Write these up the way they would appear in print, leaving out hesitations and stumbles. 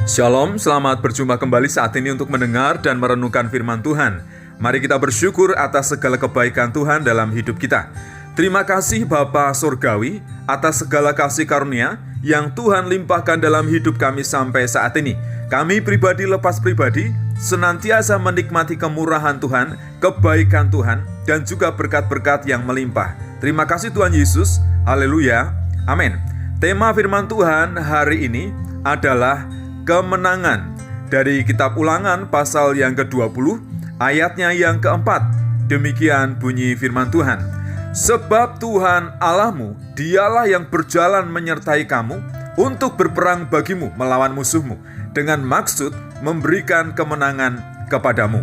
Shalom, selamat berjumpa kembali saat ini untuk mendengar dan merenungkan firman Tuhan. Mari kita bersyukur atas segala kebaikan Tuhan dalam hidup kita. Terima kasih Bapa Surgawi atas segala kasih karunia yang Tuhan limpahkan dalam hidup kami sampai saat ini. Kami pribadi lepas pribadi senantiasa menikmati kemurahan Tuhan, kebaikan Tuhan, dan juga berkat-berkat yang melimpah. Terima kasih Tuhan Yesus, haleluya, amin. Tema firman Tuhan hari ini adalah kemenangan. Dari kitab Ulangan pasal yang ke-20, ayatnya yang keempat. Demikian bunyi firman Tuhan. Sebab Tuhan Allahmu, dialah yang berjalan menyertai kamu untuk berperang bagimu melawan musuhmu, dengan maksud memberikan kemenangan kepadamu.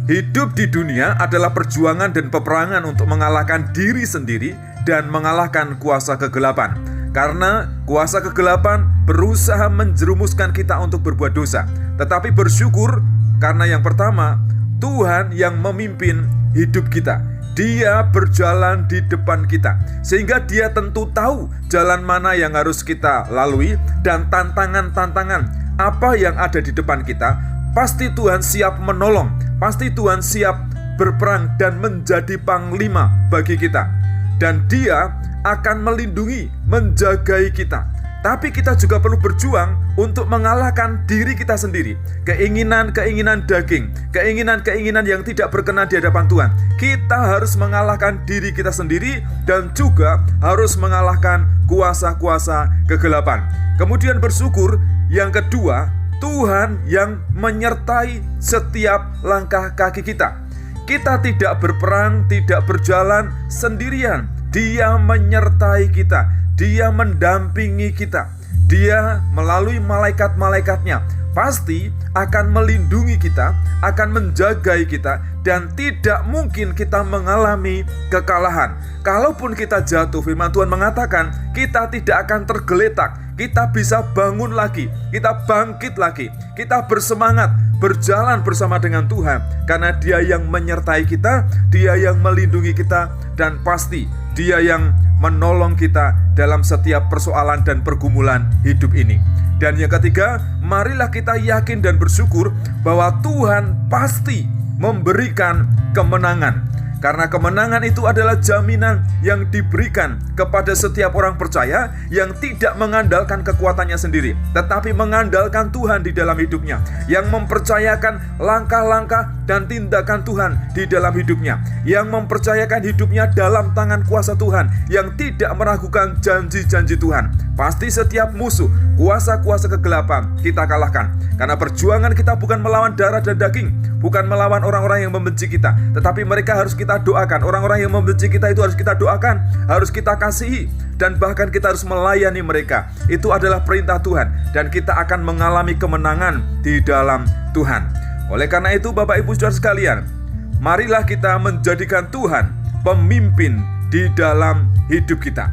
Hidup di dunia adalah perjuangan dan peperangan untuk mengalahkan diri sendiri dan mengalahkan kuasa kegelapan. Karena kuasa kegelapan berusaha menjerumuskan kita untuk berbuat dosa. Tetapi bersyukur karena yang pertama, Tuhan yang memimpin hidup kita. Dia berjalan di depan kita, sehingga Dia tentu tahu jalan mana yang harus kita lalui dan tantangan-tantangan apa yang ada di depan kita. Pasti Tuhan siap menolong, pasti Tuhan siap berperang dan menjadi panglima bagi kita. Dan Dia akan melindungi, menjagai kita. Tapi kita juga perlu berjuang untuk mengalahkan diri kita sendiri. Keinginan-keinginan daging, keinginan-keinginan yang tidak berkenan di hadapan Tuhan. Kita harus mengalahkan diri kita sendiri dan juga harus mengalahkan kuasa-kuasa kegelapan. Kemudian bersyukur yang kedua, Tuhan yang menyertai setiap langkah kaki kita. Kita tidak berperang, tidak berjalan sendirian. Dia menyertai kita, Dia mendampingi kita. Dia melalui malaikat-malaikatnya pasti akan melindungi kita, akan menjagai kita, dan tidak mungkin kita mengalami kekalahan. Kalaupun kita jatuh, firman Tuhan mengatakan kita tidak akan tergeletak. Kita bisa bangun lagi, kita bangkit lagi, kita bersemangat berjalan bersama dengan Tuhan. Karena Dia yang menyertai kita, Dia yang melindungi kita, dan pasti Dia yang menolong kita dalam setiap persoalan dan pergumulan hidup ini. Dan yang ketiga, marilah kita yakin dan bersyukur bahwa Tuhan pasti memberikan kemenangan. Karena kemenangan itu adalah jaminan yang diberikan kepada setiap orang percaya yang tidak mengandalkan kekuatannya sendiri, tetapi mengandalkan Tuhan di dalam hidupnya, yang mempercayakan langkah-langkah dan tindakan Tuhan di dalam hidupnya, yang mempercayakan hidupnya dalam tangan kuasa Tuhan, yang tidak meragukan janji-janji Tuhan. Pasti setiap musuh, kuasa-kuasa kegelapan kita kalahkan. Karena perjuangan kita bukan melawan darah dan daging, bukan melawan orang-orang yang membenci kita, tetapi mereka harus kita doakan. Orang-orang yang membenci kita itu harus kita doakan, harus kita kasihi, dan bahkan kita harus melayani mereka. Itu adalah perintah Tuhan, dan kita akan mengalami kemenangan di dalam Tuhan. Oleh karena itu, Bapak Ibu Saudara sekalian, marilah kita menjadikan Tuhan pemimpin di dalam hidup kita.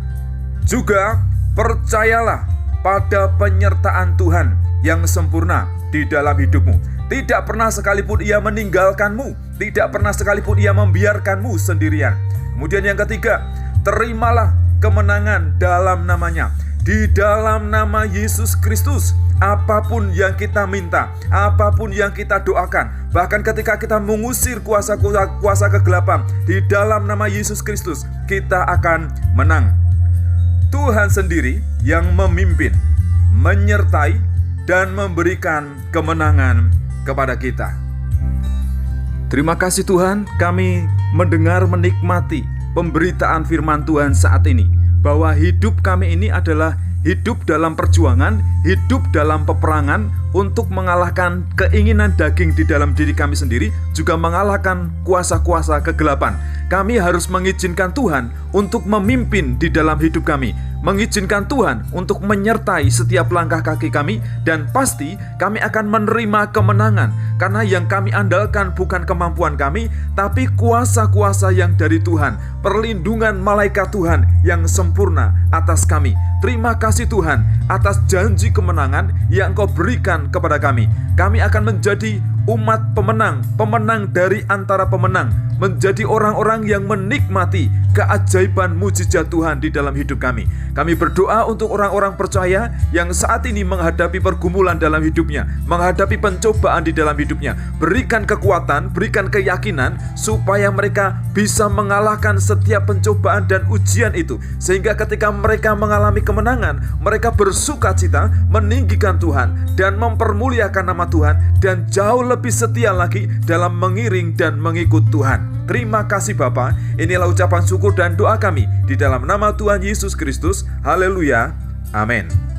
Juga percayalah pada penyertaan Tuhan yang sempurna di dalam hidupmu. Tidak pernah sekalipun Ia meninggalkanmu, tidak pernah sekalipun Ia membiarkanmu sendirian. Kemudian yang ketiga, terimalah kemenangan dalam namanya. Di dalam nama Yesus Kristus, apapun yang kita minta, apapun yang kita doakan, bahkan ketika kita mengusir kuasa kegelapan, di dalam nama Yesus Kristus, kita akan menang. Tuhan sendiri yang memimpin, menyertai, dan memberikan kemenangan kepada kita. Terima kasih Tuhan, kami mendengar menikmati pemberitaan firman Tuhan saat ini, bahwa hidup kami ini adalah hidup dalam perjuangan, hidup dalam peperangan untuk mengalahkan keinginan daging di dalam diri kami sendiri, juga mengalahkan kuasa-kuasa kegelapan. Kami harus mengizinkan Tuhan untuk memimpin di dalam hidup kami, mengizinkan Tuhan untuk menyertai setiap langkah kaki kami, dan pasti kami akan menerima kemenangan. Karena yang kami andalkan bukan kemampuan kami, tapi kuasa-kuasa yang dari Tuhan, perlindungan malaikat Tuhan yang sempurna atas kami. Terima kasih Tuhan atas janji kemenangan yang Engkau berikan kepada kami. Kami akan menjadi umat pemenang, pemenang dari antara pemenang, menjadi orang-orang yang menikmati keajaiban mujizat Tuhan di dalam hidup kami. Kami berdoa untuk orang-orang percaya yang saat ini menghadapi pergumulan dalam hidupnya, menghadapi pencobaan di dalam hidupnya. Berikan kekuatan, berikan keyakinan supaya mereka bisa mengalahkan setiap pencobaan dan ujian itu, sehingga ketika mereka mengalami kemenangan, mereka bersukacita meninggikan Tuhan dan mempermuliakan nama Tuhan, dan jauh lebih setia lagi dalam mengiring dan mengikut Tuhan. Terima kasih Bapa. Inilah ucapan syukur dan doa kami di dalam nama Tuhan Yesus Kristus. Haleluya. Amin.